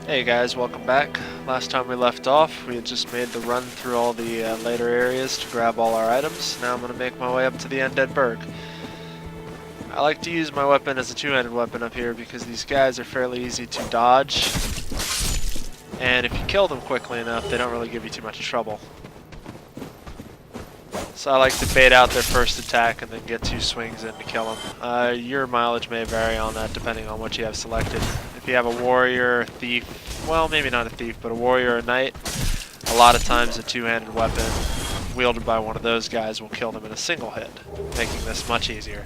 Hey guys, welcome back. Last time we left off, we had just made the run through all the later areas to grab all our items. Now I'm going to make my way up to the Undead Burg. I like to use my weapon as a two-handed weapon up here because these guys are fairly easy to dodge. And if you kill them quickly enough, they don't really give you too much trouble. So I like to bait out their first attack and then get two swings in to kill them. Your mileage may vary on that depending on what you have selected. If you have a warrior, a thief, well maybe not a thief, but a warrior or a knight, a lot of times a two-handed weapon wielded by one of those guys will kill them in a single hit, making this much easier.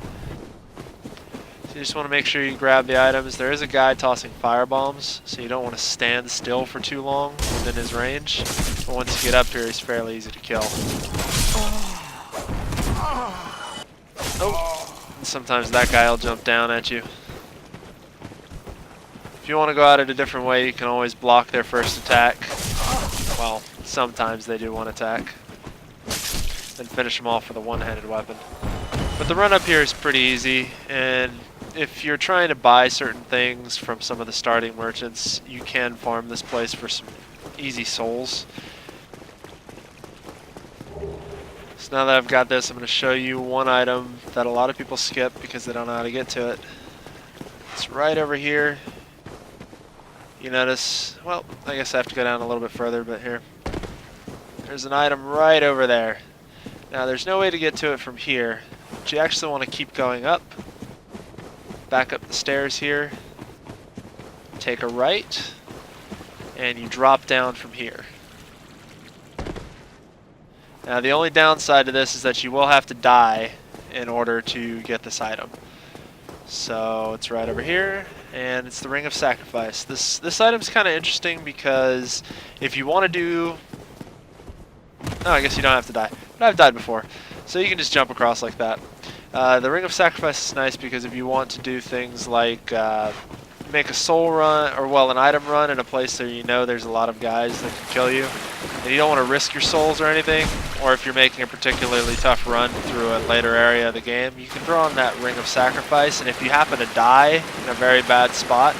So you just want to make sure you grab the items. There is a guy tossing firebombs, so you don't want to stand still for too long within his range. But once you get up here, he's fairly easy to kill. Oh, and sometimes that guy will jump down at you. If you want to go at it a different way, you can always block their first attack. Well, sometimes they do one attack. Then finish them off with a one-handed weapon. But the run up here is pretty easy, and if you're trying to buy certain things from some of the starting merchants, you can farm this place for some easy souls. So now that I've got this, I'm going to show you one item that a lot of people skip because they don't know how to get to it. It's right over here. You notice, well, I guess I have to go down a little bit further, but here. There's an item right over there. Now there's no way to get to it from here, but you actually want to keep going up. Back up the stairs here. Take a right, and you drop down from here. Now the only downside to this is that you will have to die in order to get this item. So it's right over here, and it's the Ring of Sacrifice. This item's kind of interesting because if you want to do... No, I guess you don't have to die. But I've died before, so you can just jump across like that. The Ring of Sacrifice is nice because if you want to do things like make a soul run, or well, an item run in a place where you know there's a lot of guys that can kill you, and you don't want to risk your souls or anything, or if you're making a particularly tough run through a later area of the game, you can throw on that Ring of Sacrifice, and if you happen to die in a very bad spot,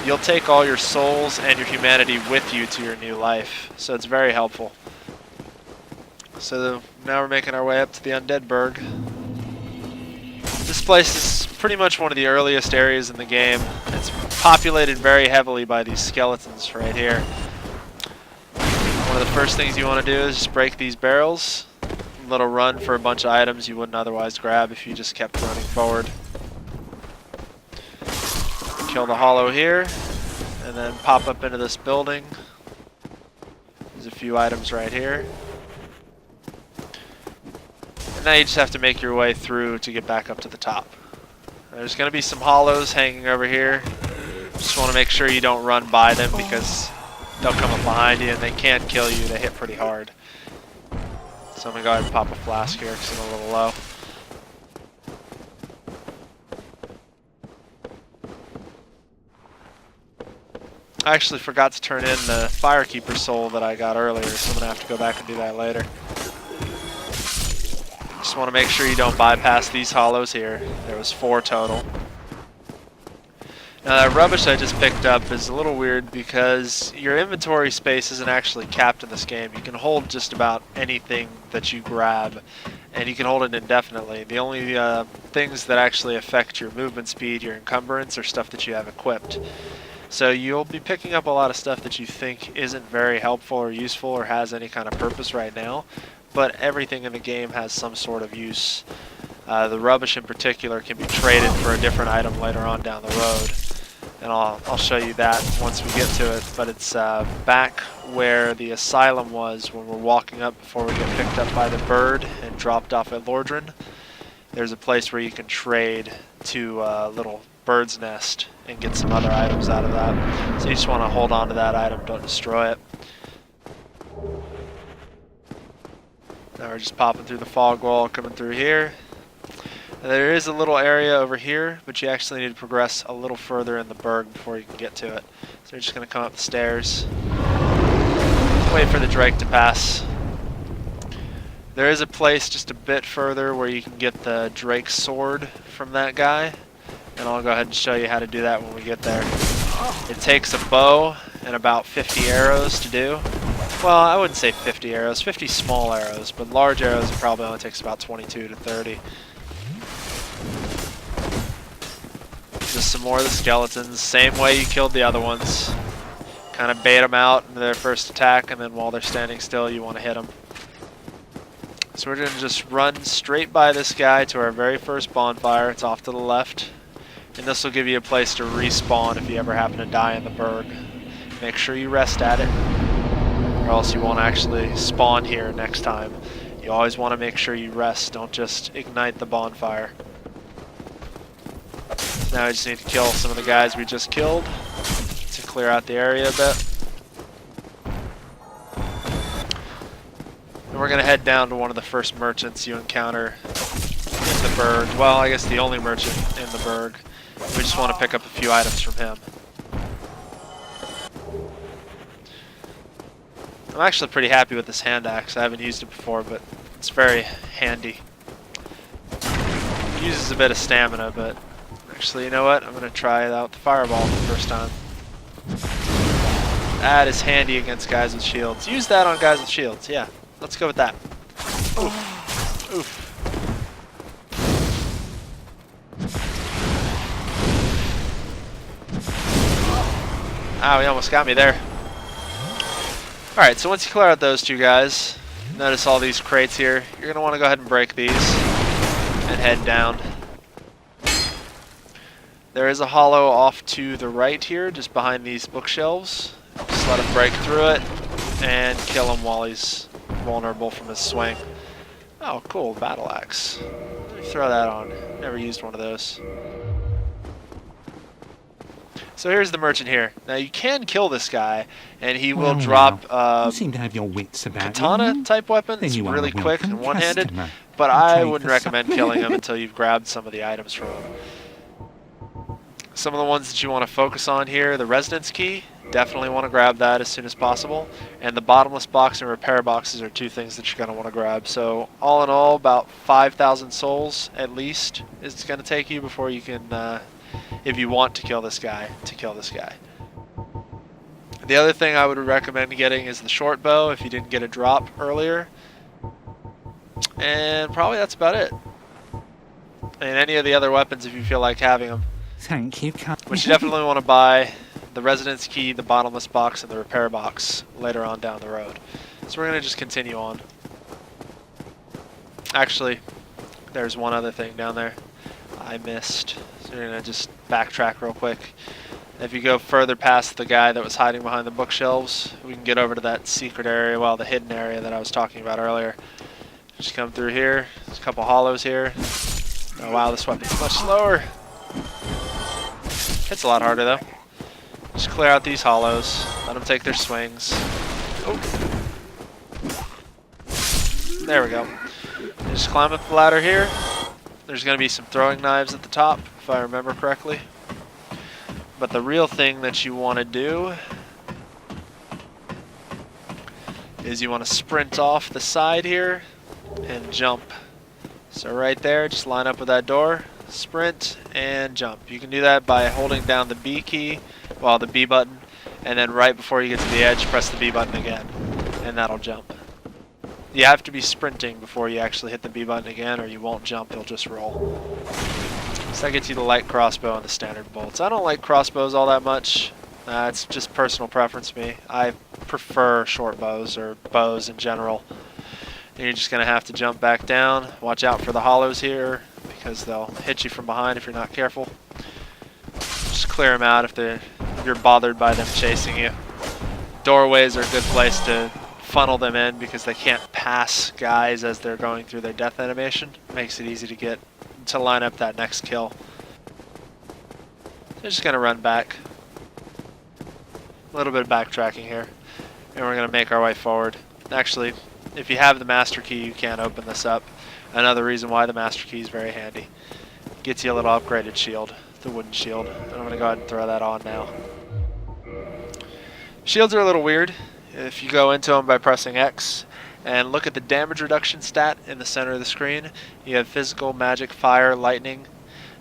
you'll take all your souls and your humanity with you to your new life, so it's very helpful. So now we're making our way up to the Undead Burg. This place is pretty much one of the earliest areas in the game. It's populated very heavily by these skeletons right here. One of the first things you want to do is just break these barrels. A little run for a bunch of items you wouldn't otherwise grab if you just kept running forward. Kill the hollow here, and then pop up into this building. There's a few items right here. And now you just have to make your way through to get back up to the top. There's going to be some hollows hanging over here. Just want to make sure you don't run by them because they'll come up behind you and they can't kill you. They hit pretty hard. So I'm going to go ahead and pop a flask here because I'm a little low. I actually forgot to turn in the Firekeeper soul that I got earlier, so I'm going to have to go back and do that later. Just want to make sure you don't bypass these hollows here. There was 4 total. Now that rubbish I just picked up is a little weird because your inventory space isn't actually capped in this game. You can hold just about anything that you grab, and you can hold it indefinitely. The only things that actually affect your movement speed, your encumbrance, are stuff that you have equipped. So you'll be picking up a lot of stuff that you think isn't very helpful or useful or has any kind of purpose right now. But everything in the game has some sort of use. The rubbish in particular can be traded for a different item later on down the road. And I'll show you that once we get to it. But it's back where the asylum was when we're walking up before we get picked up by the bird and dropped off at Lordran. There's a place where you can trade to a little bird's nest and get some other items out of that. So you just want to hold on to that item, don't destroy it. Now we're just popping through the fog wall, coming through here. There is a little area over here, but you actually need to progress a little further in the burg before you can get to it. So you're just going to come up the stairs, wait for the Drake to pass. There is a place just a bit further where you can get the Drake sword from that guy, and I'll go ahead and show you how to do that when we get there. It takes a bow and and about 50 arrows to do. Well, I wouldn't say 50 arrows, 50 small arrows, but large arrows it probably only takes about 22 to 30. Just some more of the skeletons, same way you killed the other ones. Kind of bait them out into their first attack, and then while they're standing still, you want to hit them. So we're going to just run straight by this guy to our very first bonfire. It's off to the left. And this will give you a place to respawn if you ever happen to die in the Burg. Make sure you rest at it, or else you won't actually spawn here next time. You always want to make sure you rest, don't just ignite the bonfire. So now we just need to kill some of the guys we just killed to clear out the area a bit. And we're going to head down to one of the first merchants you encounter in the Burg. Well, I guess the only merchant in the Burg. We just want to pick up a few items from him. I'm actually pretty happy with this hand axe. I haven't used it before, but it's very handy. It uses a bit of stamina, but actually, you know what? I'm going to try out the fireball for the first time. That is handy against guys with shields. Use that on guys with shields, yeah. Let's go with that. Oof. Oof. Ow, he almost got me there. Alright, so once you clear out those two guys, notice all these crates here. You're going to want to go ahead and break these and head down. There is a hollow off to the right here, just behind these bookshelves. Just let him break through it and kill him while he's vulnerable from his swing. Oh, cool, battle axe. Let me throw that on. Never used one of those. So here's the merchant here. Now you can kill this guy, and he will drop you seem to have your wits about katana type weapon. It's really quick and one-handed, but I wouldn't recommend killing him until you've grabbed some of the items from him. Some of the ones that you want to focus on here, the resonance key, definitely want to grab that as soon as possible, and the bottomless box and repair boxes are two things that you're going to want to grab. So all in all, about 5,000 souls at least is going to take you before you can, if you want to kill this guy, The other thing I would recommend getting is the short bow if you didn't get a drop earlier. And probably that's about it. And any of the other weapons if you feel like having them. Thank you. But you definitely want to buy the resonance key, the bottomless box, and the repair box later on down the road. So we're going to just continue on. Actually, there's one other thing down there I missed. So we're going to just backtrack real quick. If you go further past the guy that was hiding behind the bookshelves, we can get over to that secret area, well, the hidden area that I was talking about earlier. Just come through here. There's a couple hollows here. Oh wow, this weapon's much slower. Hits a lot harder though. Just clear out these hollows. Let them take their swings. Oh. There we go. Just climb up the ladder here. There's going to be some throwing knives at the top, if I remember correctly. But the real thing that you want to do is you want to sprint off the side here and jump. So right there, just line up with that door, sprint, and jump. You can do that by holding down the B key, well, the B button, and then right before you get to the edge, press the B button again, and that'll jump. You have to be sprinting before you actually hit the B button again, or you won't jump, you'll just roll. So that gets you the light crossbow and the standard bolts. I don't like crossbows all that much. It's just personal preference for me. I prefer short bows, or bows in general. And you're just going to have to jump back down. Watch out for the hollows here, because they'll hit you from behind if you're not careful. Just clear them out if you're bothered by them chasing you. Doorways are a good place to funnel them in because they can't pass guys as they're going through their death animation. Makes it easy to line up that next kill. So just going to run back. A little bit of backtracking here. And we're going to make our way forward. Actually, if you have the master key, you can open this up. Another reason why the master key is very handy. Gets you a little upgraded shield, the wooden shield. And I'm going to go ahead and throw that on now. Shields are a little weird. If you go into them by pressing X and look at the damage reduction stat in the center of the screen, you have physical, magic, fire, lightning.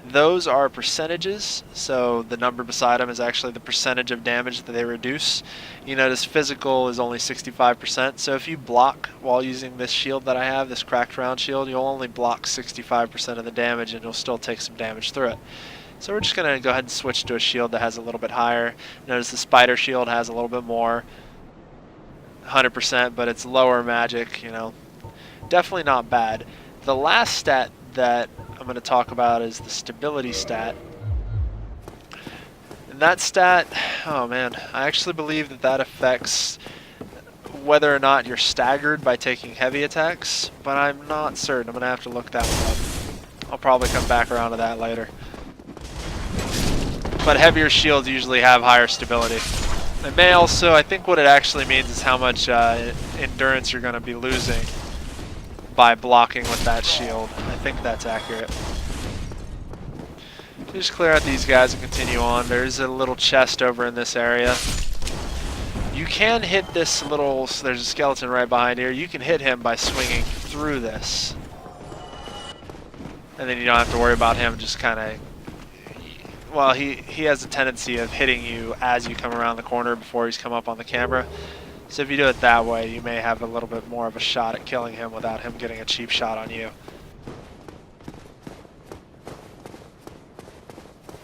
Those are percentages, so the number beside them is actually the percentage of damage that they reduce. You notice physical is only 65%, so if you block while using this shield that I have, this cracked round shield, you'll only block 65% of the damage and you'll still take some damage through it. So we're just going to go ahead and switch to a shield that has a little bit higher. Notice the spider shield has a little bit more, 100%, but it's lower magic, you know. Definitely not bad. The last stat that I'm going to talk about is the stability stat. And that stat, oh man, I actually believe that that affects whether or not you're staggered by taking heavy attacks, but I'm not certain. I'm going to have to look that one up. I'll probably come back around to that later. But heavier shields usually have higher stability. It may also, I think what it actually means is how much endurance you're going to be losing by blocking with that shield. I think that's accurate. Just clear out these guys and continue on. There's a little chest over in this area. You can hit this little, there's a skeleton right behind here. You can hit him by swinging through this. And then you don't have to worry about him just kind of, well, he has a tendency of hitting you as you come around the corner before he's come up on the camera. So if you do it that way, you may have a little bit more of a shot at killing him without him getting a cheap shot on you.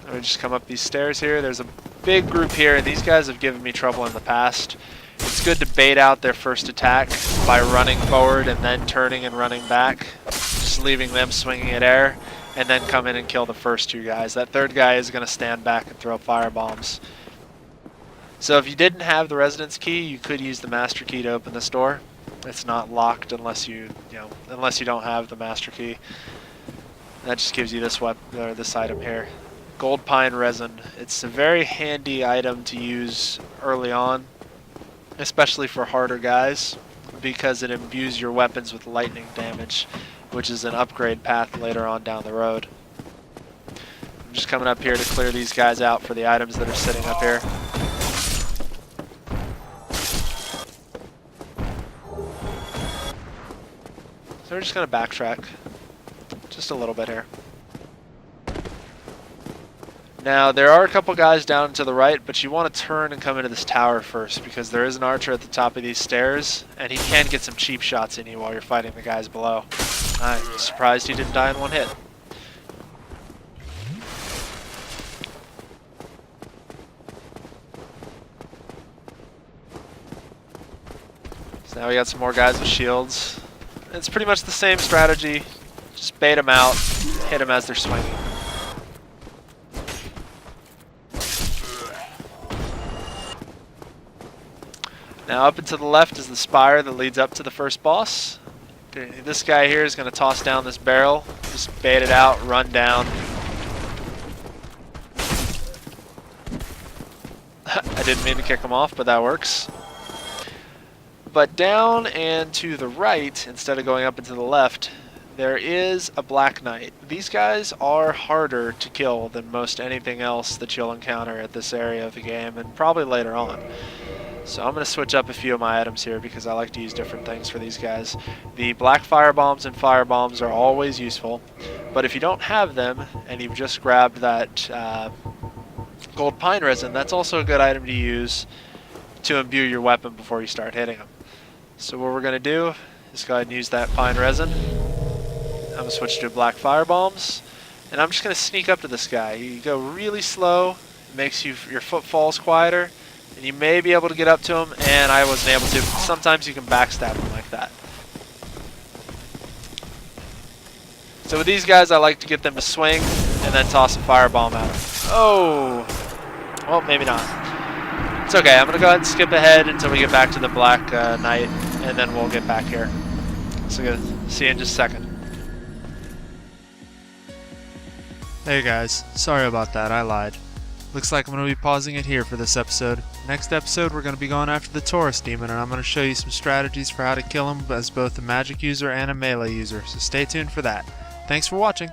Let me just come up these stairs here. There's a big group here, and these guys have given me trouble in the past. It's good to bait out their first attack by running forward and then turning and running back, just leaving them swinging at air, and then come in and kill the first two guys. That third guy is going to stand back and throw fire bombs. So if you didn't have the residence key, you could use the master key to open this door. It's not locked unless unless you don't have the master key. That just gives you this weapon or this item here. Gold pine resin. It's a very handy item to use early on, especially for harder guys, because it imbues your weapons with lightning damage, which is an upgrade path later on down the road. I'm just coming up here to clear these guys out for the items that are sitting up here. So we're just going to backtrack just a little bit here. Now there are a couple guys down to the right, but you want to turn and come into this tower first, because there is an archer at the top of these stairs, and he can get some cheap shots in you while you're fighting the guys below. I'm surprised he didn't die in one hit. So now we got some more guys with shields. It's pretty much the same strategy. Just bait them out, hit them as they're swinging. Now up and to the left is the spire that leads up to the first boss. This guy here is going to toss down this barrel. Just bait it out, run down. I didn't mean to kick him off, but that works. But down and to the right, instead of going up and to the left, there is a Black Knight. These guys are harder to kill than most anything else that you'll encounter at this area of the game, and probably later on. So I'm going to switch up a few of my items here because I like to use different things for these guys. The black fire bombs and fire bombs are always useful, but if you don't have them and you've just grabbed that gold pine resin, that's also a good item to use to imbue your weapon before you start hitting them. So what we're going to do is go ahead and use that pine resin. I'm going to switch to black fire bombs, and I'm just going to sneak up to this guy. You go really slow, it makes your footfalls quieter, and you may be able to get up to him, and I wasn't able to. Sometimes you can backstab him like that. So with these guys, I like to get them to swing and then toss a firebomb at them. Oh! Well, maybe not. It's okay. I'm going to go ahead and skip ahead until we get back to the Black Knight, and then we'll get back here. So good. See you in just a second. Hey guys, sorry about that. I lied. Looks like I'm going to be pausing it here for this episode. Next episode, we're going to be going after the Taurus Demon, and I'm going to show you some strategies for how to kill him as both a magic user and a melee user, so stay tuned for that. Thanks for watching.